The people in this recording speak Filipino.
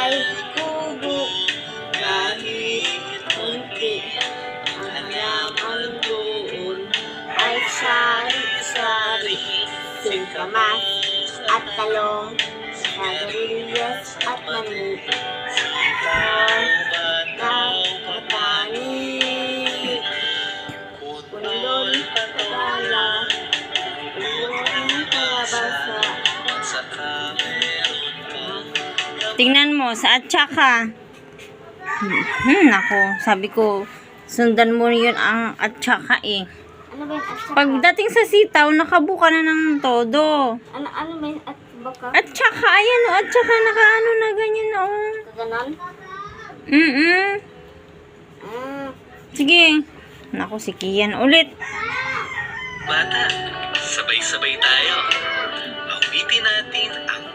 ay kubo. Kahit kunti ang laman doon ay sari-sari, singkamas at talong, sigarilyas at mani. Nakatani, pundol, patala, pundol, kalabasa. Tingnan mo, sa atsaka. Nako, sabi ko, sundan mo yun ang atsaka eh. Ano ba yung atsaka? Pagdating sa sitaw, nakabuka na ng todo. Ano ba yung baka? Atsaka, ayan o, atsaka nakaano na ganyan o. Kaganon? Sige. Nako, si Kian ulit. Bata, sabay-sabay tayo. Awitin natin ang